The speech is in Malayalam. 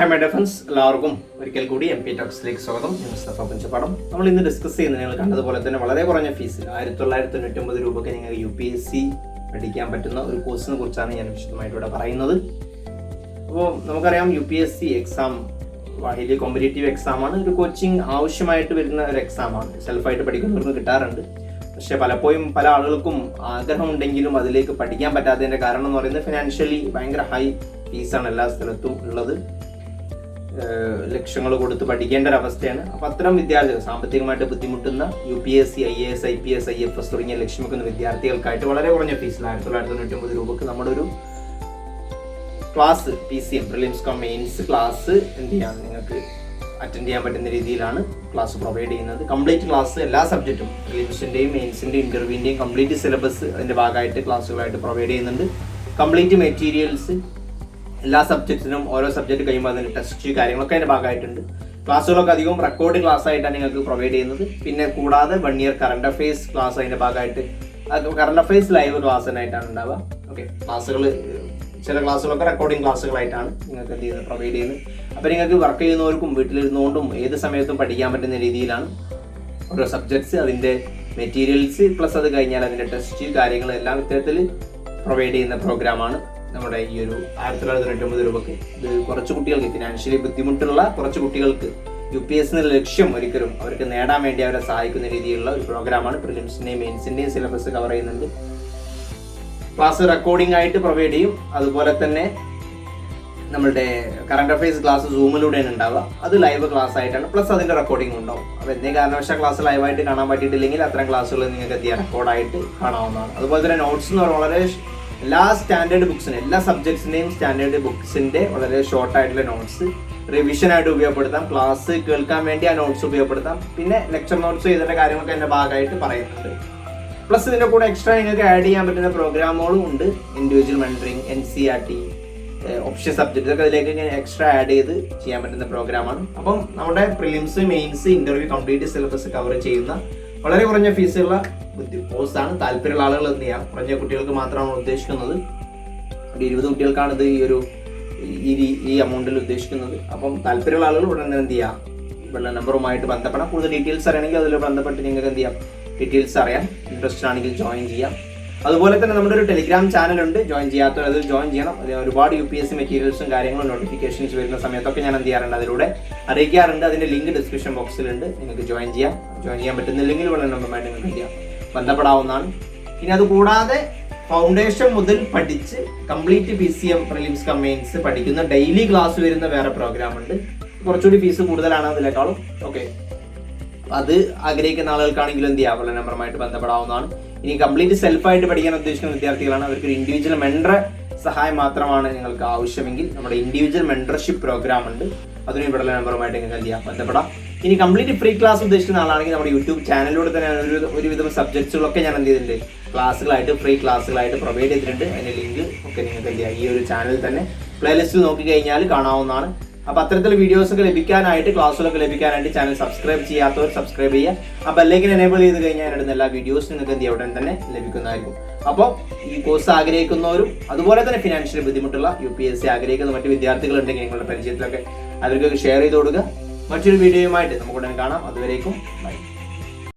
Hi my dear friends, എല്ലാവർക്കും ഒരിക്കൽ കൂടി MP ടോക്സിലേക്ക് സ്വാഗതം. ഞാൻ മുസ്തഫ പഞ്ചപാടം. നമ്മൾ ഇന്ന് ഡിസ്കസ് ചെയ്യുന്നത് നിങ്ങൾ കണ്ടതുപോലെ തന്നെ വളരെ കുറഞ്ഞ ഫീസിൽ 1999 രൂപയ്ക്ക് നിങ്ങൾക്ക് UPSC പഠിക്കാൻ പറ്റുന്ന ഒരു കോഴ്സിനെ കുറിച്ചാണ് ഞാൻ വിശദമായിട്ട് ഇവിടെ പറയുന്നത്. അപ്പോൾ നമുക്കറിയാം UPSC എക്സാം വലിയ കോമ്പറ്റേറ്റീവ് എക്സാമാണ്. ഒരു കോച്ചിങ് ആവശ്യമായിട്ട് വരുന്ന ഒരു എക്സാമാണ്. സെൽഫായിട്ട് പഠിക്കുന്നവർക്ക് കിട്ടാറുണ്ട്. പക്ഷെ പലപ്പോഴും പല ആളുകൾക്കും ആഗ്രഹമുണ്ടെങ്കിലും അതിലേക്ക് പഠിക്കാൻ പറ്റാത്തതിൻ്റെ കാരണം എന്ന് പറയുന്നത് ഫിനാൻഷ്യലി ഭയങ്കര ഹൈ ഫീസാണ് എല്ലാ സ്ഥലത്തും ഉള്ളത്. ലക്ഷങ്ങൾ കൊടുത്ത് പഠിക്കേണ്ട ഒരു അവസ്ഥയാണ്. അപ്പോൾ അത്തരം വിദ്യാർത്ഥികൾ സാമ്പത്തികമായിട്ട് ബുദ്ധിമുട്ടുന്ന UPSC, IAS, IPS, IFS തുടങ്ങിയ ലക്ഷ്യം വെക്കുന്ന വിദ്യാർത്ഥികൾക്കായിട്ട് വളരെ കുറഞ്ഞ ഫീസിൽ 1999 രൂപക്ക് നമ്മുടെ ഒരു class PCM Prelims Cum mains class എന്ത് ചെയ്യാൻ നിങ്ങൾക്ക് അറ്റൻഡ് ചെയ്യാൻ പറ്റുന്ന രീതിയിലാണ് ക്ലാസ് പ്രൊവൈഡ് ചെയ്യുന്നത്. കംപ്ലീറ്റ് ക്ലാസ് എല്ലാ സബ്ജക്റ്റും പ്രിലിംസിൻ്റെയും മെയിൻസിൻ്റെയും ഇൻ്റർവ്യൂവിൻ്റെയും കംപ്ലീറ്റ് സിലബസ് അതിൻ്റെ ഭാഗമായിട്ട് ക്ലാസ്സുകളായിട്ട് പ്രൊവൈഡ് ചെയ്യുന്നുണ്ട്. കംപ്ലീറ്റ് മെറ്റീരിയൽസ് എല്ലാ സബ്ജക്റ്റിനും ഓരോ സബ്ജക്റ്റ് കഴിയുമ്പോൾ അതിൻ്റെ ടെസ്റ്റ് കാര്യങ്ങളൊക്കെ അതിൻ്റെ ഭാഗമായിട്ടുണ്ട്. ക്ലാസ്സുകളൊക്കെ അധികം റെക്കോർഡ് ക്ലാസ് ആയിട്ടാണ് നിങ്ങൾക്ക് പ്രൊവൈഡ് ചെയ്യുന്നത്. പിന്നെ കൂടാതെ 1 ഇയർ കറണ്ട് അഫയേഴ്സ് ക്ലാസ് അതിൻ്റെ ഭാഗമായിട്ട് കറണ്ട് അഫയേഴ്സ് ലൈവ് ക്ലാസ്സിനായിട്ടാണ് ഉണ്ടാവുക. ഓക്കെ, ക്ലാസ്സുകൾ ചില ക്ലാസ്സുകളൊക്കെ റെക്കോർഡിംഗ് ക്ലാസ്സുകളായിട്ടാണ് നിങ്ങൾക്ക് എന്ത് ചെയ്യുന്നത് പ്രൊവൈഡ് ചെയ്യുന്നത്. അപ്പോൾ നിങ്ങൾക്ക് വർക്ക് ചെയ്യുന്നവർക്കും വീട്ടിലിരുന്നുകൊണ്ടും ഏത് സമയത്തും പഠിക്കാൻ പറ്റുന്ന രീതിയിലാണ് ഓരോ സബ്ജക്ട്സ്, അതിൻ്റെ മെറ്റീരിയൽസ് പ്ലസ് അത് കഴിഞ്ഞാൽ അതിൻ്റെ ടെസ്റ്റ് കാര്യങ്ങളെല്ലാം ഇത്തരത്തിൽ പ്രൊവൈഡ് ചെയ്യുന്ന പ്രോഗ്രാമാണ് നമ്മുടെ ഈ ഒരു 1999 രൂപക്ക്. ഇത് കുറച്ച് കുട്ടികൾക്ക് ഫിനാൻഷ്യലി ബുദ്ധിമുട്ടുള്ള കുറച്ച് കുട്ടികൾക്ക് UPSC ലക്ഷ്യം ഒരിക്കലും അവർക്ക് നേടാൻ വേണ്ടി അവരെ സഹായിക്കുന്ന രീതിയിലുള്ള ഒരു പ്രോഗ്രാമാണ്. പ്രിലിംസിൻ്റെയും മെയിൻസിൻ്റെയും സിലബസ് കവർ ചെയ്യുന്നുണ്ട്. ക്ലാസ് റെക്കോർഡിംഗ് ആയിട്ട് പ്രൊവൈഡ് ചെയ്യും. അതുപോലെ തന്നെ നമ്മളുടെ കറണ്ട് അഫയേഴ്സ് ക്ലാസ് സൂമിലൂടെയാണ് ഉണ്ടാവുക. അത് ലൈവ് ക്ലാസ് ആയിട്ടാണ്, പ്ലസ് അതിൻ്റെ റെക്കോർഡിംഗ് ഉണ്ടാവും. അപ്പോൾ എന്തെങ്കിലും കാരണവശാൽ ക്ലാസ് ലൈവായിട്ട് കാണാൻ പറ്റിയിട്ടില്ലെങ്കിൽ അത്തരം ക്ലാസ്സുകൾ നിങ്ങൾക്ക് എന്ത് ചെയ്യാം റെക്കോർഡായിട്ട് കാണാവുന്നതാണ്. അതുപോലെ തന്നെ നോട്ട്സ് എന്ന് പറഞ്ഞാൽ വളരെ എല്ലാ സ്റ്റാൻഡേർഡ് ബുക്സിനും എല്ലാ സബ്ജക്ട്സിൻ്റെയും സ്റ്റാൻഡേർഡ് ബുക്സിൻ്റെ വളരെ ഷോർട്ടായിട്ടുള്ള നോട്ട്സ് റിവിഷനായിട്ട് ഉപയോഗപ്പെടുത്താം. ക്ലാസ് കേൾക്കാൻ വേണ്ടി ആ നോട്ട്സ് ഉപയോഗപ്പെടുത്താം. പിന്നെ ലെക്ചർ നോട്ട്സ് ചെയ്തതിൻ്റെ കാര്യങ്ങളൊക്കെ അതിൻ്റെ ഭാഗമായിട്ട് പറയുന്നുണ്ട്. പ്ലസ് ഇതിൻ്റെ കൂടെ എക്സ്ട്രാ നിങ്ങൾക്ക് ആഡ് ചെയ്യാൻ പറ്റുന്ന പ്രോഗ്രാമുകളും ഉണ്ട്. Individual mentoring, NCERT, option subject ഇതൊക്കെ അതിലേക്ക് എക്സ്ട്രാ ആഡ് ചെയ്ത് ചെയ്യാൻ പറ്റുന്ന പ്രോഗ്രാമാണ്. അപ്പം നമ്മുടെ prelims, mains, interview complete syllabus cover ചെയ്യുന്ന വളരെ കുറഞ്ഞ ഫീസുള്ള കോഴ്സാണ്. താല്പര്യമുള്ള ആളുകൾ എന്ത് ചെയ്യാം, കുറഞ്ഞ കുട്ടികൾക്ക് മാത്രമാണ് ഉദ്ദേശിക്കുന്നത്. ഒരു 20 കുട്ടികൾക്കാണ് ഇത് ഈ എമൗണ്ടിൽ ഉദ്ദേശിക്കുന്നത്. അപ്പം താല്പര്യമുള്ള ആളുകൾ ഉടനെ എന്ത് ചെയ്യാം, ഇവിടെ നമ്പറുമായിട്ട് ബന്ധപ്പെടാം. കൂടുതൽ ഡീറ്റെയിൽസ് അറിയണമെങ്കിൽ അതിൽ ബന്ധപ്പെട്ട് നിങ്ങൾക്ക് എന്ത് ചെയ്യാം ഡീറ്റെയിൽസ് അറിയാം. ഇൻട്രസ്റ്റ് ആണെങ്കിൽ ജോയിൻ ചെയ്യാം. അതുപോലെ തന്നെ നമ്മുടെ ഒരു ടെലിഗ്രാം ചാനലുണ്ട്. ജോയിൻ ചെയ്യാത്തവർ അതിൽ ജോയിൻ ചെയ്യണം. ഒരുപാട് UPSC മെറ്റീരിയൽസും കാര്യങ്ങളും നോട്ടിഫിക്കേഷൻസ് വരുന്ന സമയത്തൊക്കെ ഞാൻ എന്ത് ചെയ്യാറുണ്ട്, അതിലൂടെ അറിയിക്കാറുണ്ട്. അതിൻ്റെ ലിങ്ക് ഡിസ്ക്രിപ്ഷൻ ബോക്സിലുണ്ട്. നിങ്ങൾക്ക് ജോയിൻ ചെയ്യാം. ജോയിൻ ചെയ്യാൻ പറ്റുന്നില്ലെങ്കിൽ വളരെ നമ്പറുമായിട്ട് നിങ്ങൾക്ക് എന്ത് ചെയ്യാം ബന്ധപ്പെടാവുന്നതാണ്. ഇനി അതുകൂടാതെ ഫൗണ്ടേഷൻ മുതൽ പഠിച്ച് complete PCM Prelims Cum mains പഠിക്കുന്ന ഡെയിലി ക്ലാസ് വരുന്ന വേറെ പ്രോഗ്രാം ഉണ്ട്. കുറച്ചുകൂടി ഫീസ് കൂടുതലാണ് അതിനേക്കാളും. ഓക്കെ, അത് ആഗ്രഹിക്കുന്ന ആളുകൾക്കാണെങ്കിലും എന്ത് ചെയ്യാം വളരെ നമ്പറുമായിട്ട് ബന്ധപ്പെടാവുന്നതാണ്. ഇനി കംപ്ലീറ്റ് സെൽഫായിട്ട് പഠിക്കാൻ ഉദ്ദേശിക്കുന്ന വിദ്യാർത്ഥികളാണ്. അവർക്ക് ഒരു ഇൻഡിവിജ്വൽ മെൻറ്റർ സഹായം മാത്രമാണ് നിങ്ങൾക്ക് ആവശ്യമെങ്കിൽ നമ്മുടെ ഇൻഡിവിജ്വൽ മെൻറ്റർഷിപ്പ് പ്രോഗ്രാം ഉണ്ട്. അതിന് ഇവിടെ നമ്പറുമായിട്ട് നിങ്ങൾക്ക് എന്ത് ചെയ്യാം ബന്ധപ്പെടാം. ഇനി കംപ്ലീറ്റ് ഫ്രീ ക്ലാസ് ഉദ്ദേശിക്കുന്ന ആളാണെങ്കിൽ നമ്മുടെ യൂട്യൂബ് ചാനലിലൂടെ തന്നെ ഒരുവിധം സബ്ജക്ട്സുകളൊക്കെ ഞാൻ എന്ത് ചെയ്തിട്ടുണ്ട് ക്ലാസ്സുകളായിട്ട് ഫ്രീ ക്ലാസ്സുകളായിട്ട് പ്രൊവൈഡ് ചെയ്തിട്ടുണ്ട്. അതിൻ്റെ ലിങ്ക് ഒക്കെ നിങ്ങൾക്ക് എന്ത് ചെയ്യാം ഈ ഒരു ചാനലിൽ തന്നെ പ്ലേലിസ്റ്റിൽ നോക്കി കഴിഞ്ഞാൽ കാണാവുന്നതാണ്. അപ്പോൾ അത്തരത്തിൽ വീഡിയോസൊക്കെ ലഭിക്കാനായിട്ട്, ക്ലാസ്സുകളൊക്കെ ലഭിക്കാനായിട്ട് ചാനൽ സബ്സ്ക്രൈബ് ചെയ്യാത്തവർ സബ്സ്ക്രൈബ് ചെയ്യുക. ആ ബെല്ലൈക്കൻ എനേബിൾ ചെയ്ത് കഴിഞ്ഞാൽ ഇടുന്ന എല്ലാ വീഡിയോസും നിങ്ങൾക്ക് എന്ത് ചെയ്യാം ഉടൻ തന്നെ ലഭിക്കുന്നതായിരിക്കും. അപ്പോൾ ഈ കോഴ്സ് ആഗ്രഹിക്കുന്നവരും അതുപോലെ തന്നെ ഫിനാൻഷ്യലി ബുദ്ധിമുട്ടുള്ള UPSC ആഗ്രഹിക്കുന്ന മറ്റ് വിദ്യാർത്ഥികളുണ്ടെങ്കിൽ നിങ്ങളുടെ പരിചയത്തിലൊക്കെ അവർക്കൊക്കെ ഷെയർ ചെയ്ത് കൊടുക്കുക. മറ്റൊരു വീഡിയോയുമായിട്ട് നമുക്ക് ഉടൻ കാണാം. അതുവരേക്കും ബൈ.